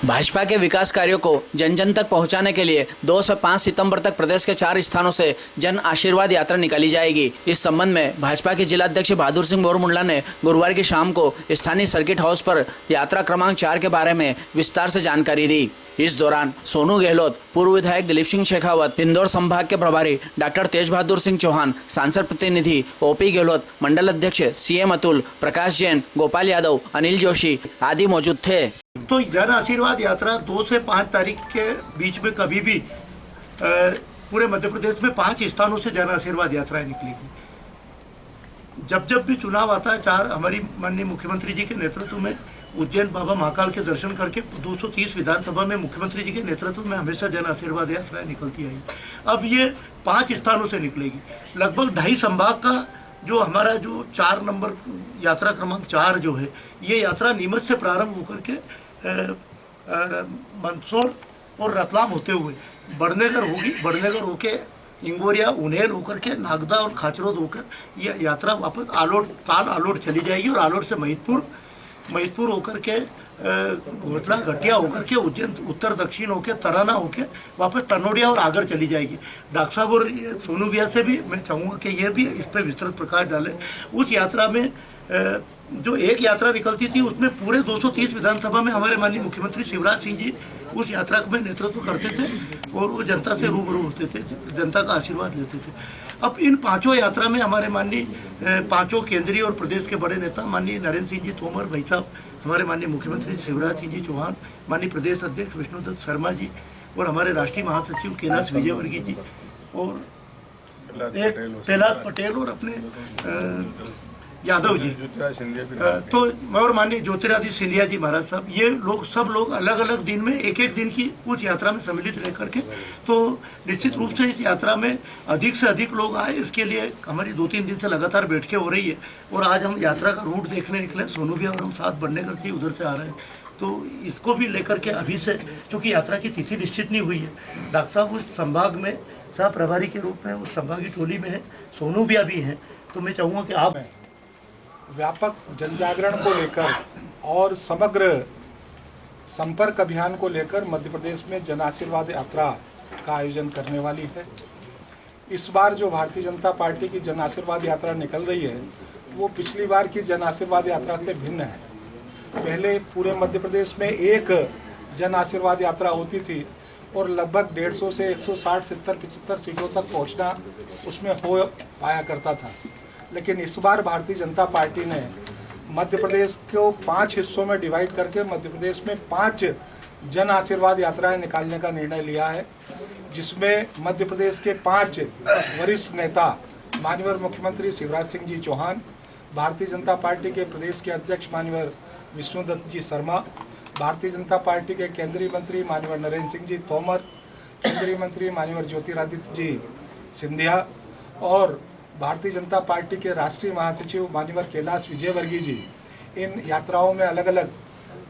भाजपा के विकास कार्यों को जन जन तक पहुंचाने के लिए 2 से 5 सितंबर तक प्रदेश के 4 स्थानों से जन आशीर्वाद यात्रा निकाली जाएगी। इस संबंध में भाजपा के जिला अध्यक्ष बहादुर सिंह बोरमुंडला ने गुरुवार की शाम को स्थानीय सर्किट हाउस पर यात्रा क्रमांक 4 के बारे में विस्तार से जानकारी दी। इस दौरान सोनू गहलोत, पूर्व विधायक दिलीप सिंह शेखावत, इंदौर संभाग के प्रभारी डॉक्टर तेज बहादुर सिंह चौहान, सांसद प्रतिनिधि ओपी गहलोत, मंडल अध्यक्ष सीएम अतुल, प्रकाश जैन, गोपाल यादव, अनिल जोशी आदि मौजूद थे। तो जन आशीर्वाद यात्रा 2 से 5 तारीख के बीच में कभी भी पूरे मध्य प्रदेश में 5 स्थानों से जन आशीर्वाद यात्राएं निकलेगी। जब भी चुनाव आता है, 4 हमारी माननीय मुख्यमंत्री जी के नेतृत्व में उज्जैन बाबा महाकाल के दर्शन करके 230 विधानसभा में मुख्यमंत्री जी के नेतृत्व में हमेशा जन आशीर्वाद यात्राएं निकलती आई। अब ये 5 स्थानों से निकलेगी। लगभग 2.5 संभाग का जो हमारा जो 4 नंबर यात्रा क्रमांक 4 जो है, ये यात्रा नीमच से प्रारंभ होकर के मंदसौर और रतलाम होते हुए बड़नेगर होगी, बड़नेगर होके इंगोरिया, उन्हेल होकर के नागदा और खाचरोद होकर ये यात्रा वापस आलोट चली जाएगी और आलोट से महिदपुर होकर के घोटला घटिया होकर के उज्जैन उत्तर दक्षिण होके तराना होके वापस तनोड़िया और आगर चली जाएगी। डॉक्टर साहब और सोनू भैया से भी मैं चाहूँगा कि ये भी इस पर विस्तृत प्रकाश डालें। उस यात्रा में जो एक यात्रा निकलती थी उसमें पूरे 230 विधानसभा में हमारे माननीय मुख्यमंत्री शिवराज सिंह जी उस यात्रा में नेतृत्व करते थे और वो जनता से रूबरू होते थे, जनता का आशीर्वाद लेते थे। अब इन 5 यात्रा में हमारे माननीय 5 केंद्रीय और प्रदेश के बड़े नेता माननीय नरेंद्र सिंह जी तोमर भाई साहब, हमारे माननीय मुख्यमंत्री शिवराज सिंह जी चौहान, माननीय प्रदेश अध्यक्ष विष्णुदत्त शर्मा जी और हमारे राष्ट्रीय महासचिव कैलाश विजयवर्गीय जी और प्रहलाद पटेल और अपने यादव जी, तो और माननीय ज्योतिरादित्य सिंधिया जी महाराज साहब, ये लोग सब लोग अलग अलग दिन में एक दिन की उस यात्रा में सम्मिलित रह करके, तो निश्चित रूप से इस यात्रा में अधिक से अधिक लोग आए। इसके लिए हमारी 2-3 दिन से लगातार बैठकें हो रही है और आज हम यात्रा का रूट देखने निकले। सोनू भैया और हम साथ बड़नेगर से उधर से आ रहे हैं, तो इसको भी लेकर के अभी से, क्योंकि यात्रा की तिथि निश्चित नहीं हुई है, डॉक्टर साहब उस संभाग में सह प्रभारी के रूप में उस संभागीय टोली में है, सोनू भैया भी हैं, तो मैं चाहूँगा कि आप व्यापक जन जागरण को लेकर और समग्र संपर्क अभियान को लेकर मध्य प्रदेश में जन आशीर्वाद यात्रा का आयोजन करने वाली है। इस बार जो भारतीय जनता पार्टी की जन आशीर्वाद यात्रा निकल रही है वो पिछली बार की जन आशीर्वाद यात्रा से भिन्न है। पहले पूरे मध्य प्रदेश में एक जन आशीर्वाद यात्रा होती थी और लगभग 150 से 160, 70, 75 सीटों तक पहुंचना उसमें हो पाया करता था। लेकिन इस बार भारतीय जनता पार्टी ने मध्य प्रदेश को 5 हिस्सों में डिवाइड करके मध्य प्रदेश में 5 जन आशीर्वाद यात्राएं निकालने का निर्णय लिया है, जिसमें मध्य प्रदेश के 5 वरिष्ठ नेता माननीय मुख्यमंत्री शिवराज सिंह जी चौहान, भारतीय जनता पार्टी के प्रदेश के अध्यक्ष माननीय विष्णुदत्त जी शर्मा, भारतीय जनता पार्टी के केंद्रीय मंत्री माननीय नरेंद्र सिंह जी तोमर, केंद्रीय मंत्री माननीय ज्योतिरादित्य जी सिंधिया और भारतीय जनता पार्टी के राष्ट्रीय महासचिव माननीय कैलाश विजयवर्गीय जी इन यात्राओं में अलग अलग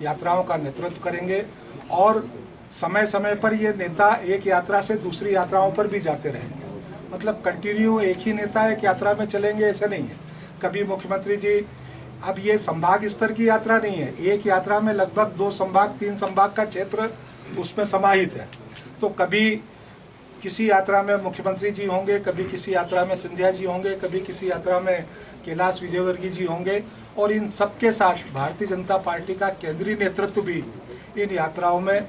यात्राओं का नेतृत्व करेंगे और समय समय पर ये नेता एक यात्रा से दूसरी यात्राओं पर भी जाते रहेंगे। मतलब कंटिन्यू एक ही नेता एक यात्रा में चलेंगे ऐसा नहीं है। कभी मुख्यमंत्री जी, अब ये संभाग स्तर की यात्रा नहीं है, एक यात्रा में लगभग 2 संभाग 3 संभाग का क्षेत्र उसमें समाहित है, तो कभी किसी यात्रा में मुख्यमंत्री जी होंगे, कभी किसी यात्रा में सिंधिया जी होंगे, कभी किसी यात्रा में कैलाश विजयवर्गीय जी होंगे और इन सबके साथ भारतीय जनता पार्टी का केंद्रीय नेतृत्व भी इन यात्राओं में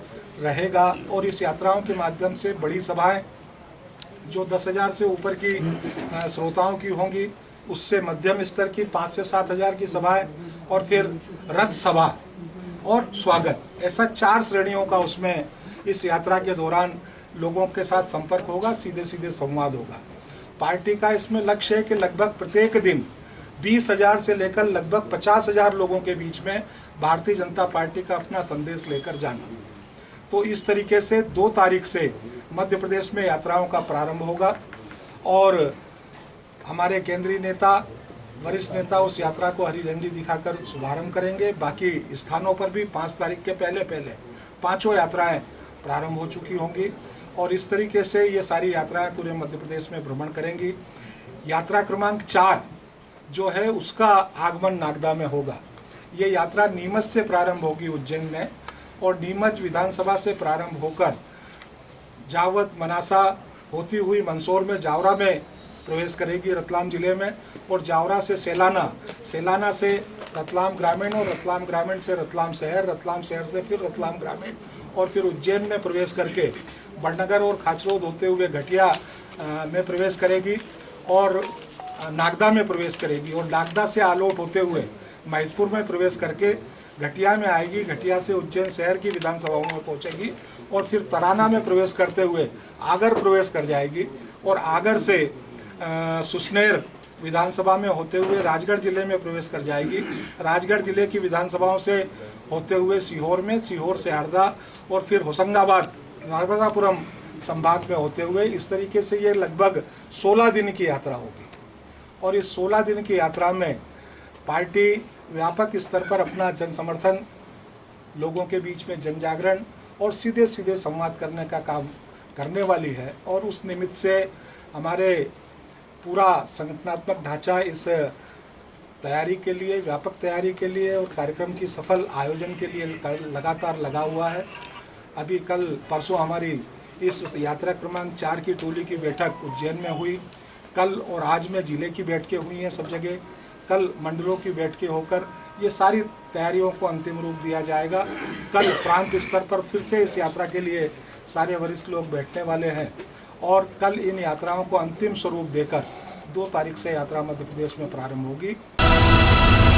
रहेगा और इस यात्राओं के माध्यम से बड़ी सभाएं जो 10,000 से ऊपर की श्रोताओं की होंगी, उससे मध्यम स्तर की 5 से 7 हज़ार की सभाएं और फिर रथ सभा और स्वागत, ऐसा 4 श्रेणियों का उसमें इस यात्रा के दौरान लोगों के साथ संपर्क होगा, सीधे सीधे संवाद होगा। पार्टी का इसमें लक्ष्य है कि लगभग प्रत्येक दिन 20,000 से लेकर लगभग 50,000 लोगों के बीच में भारतीय जनता पार्टी का अपना संदेश लेकर जाना। तो इस तरीके से 2 तारीख से मध्य प्रदेश में यात्राओं का प्रारंभ होगा और हमारे केंद्रीय नेता, वरिष्ठ नेता उस यात्रा को हरी झंडी दिखाकर शुभारंभ करेंगे। बाकी स्थानों पर भी 5 तारीख के पहले 5 यात्राएं प्रारंभ हो चुकी होंगी और इस तरीके से ये सारी यात्राएं पूरे मध्य प्रदेश में भ्रमण करेंगी। यात्रा क्रमांक 4 जो है उसका आगमन नागदा में होगा। ये यात्रा नीमच से प्रारंभ होगी उज्जैन में और नीमच विधानसभा से प्रारंभ होकर जावत मनासा होती हुई मंदसौर में जावरा में प्रवेश करेगी रतलाम जिले में, और जावरा से सेलाना से रतलाम ग्रामीण, और रतलाम ग्रामीण से रतलाम शहर से फिर रतलाम ग्रामीण, और फिर उज्जैन में प्रवेश करके बड़नगर और खाचरोद होते हुए घटिया में प्रवेश करेगी और नागदा में प्रवेश करेगी, और नागदा से आलोट होते हुए महिदपुर में प्रवेश करके घटिया में आएगी। घटिया से उज्जैन शहर की विधानसभाओं में पहुंचेगी और फिर तराना में प्रवेश करते हुए आगर प्रवेश कर जाएगी, और आगर से सुसनेर विधानसभा में होते हुए राजगढ़ जिले में प्रवेश कर जाएगी। राजगढ़ जिले की विधानसभाओं से होते हुए सीहोर में, सीहोर से हरदा, और फिर होशंगाबाद नर्मदापुरम संभाग में होते हुए, इस तरीके से ये लगभग 16 दिन की यात्रा होगी। और इस 16 दिन की यात्रा में पार्टी व्यापक स्तर पर अपना जन समर्थन, लोगों के बीच में जन जागरण और सीधे सीधे संवाद करने का काम करने वाली है। और उस निमित्त से हमारे पूरा संगठनात्मक ढांचा इस तैयारी के लिए, व्यापक तैयारी के लिए और कार्यक्रम की सफल आयोजन के लिए लगातार लगा हुआ है। अभी कल परसों हमारी इस यात्रा क्रमांक 4 की टोली की बैठक उज्जैन में हुई। कल और आज में जिले की बैठकें हुई हैं सब जगह। कल मंडलों की बैठकें होकर ये सारी तैयारियों को अंतिम रूप दिया जाएगा। कल प्रांत स्तर पर फिर से इस यात्रा के लिए सारे वरिष्ठ लोग बैठने वाले हैं, और कल इन यात्राओं को अंतिम स्वरूप देकर 2 तारीख से यात्रा मध्य प्रदेश में प्रारंभ होगी।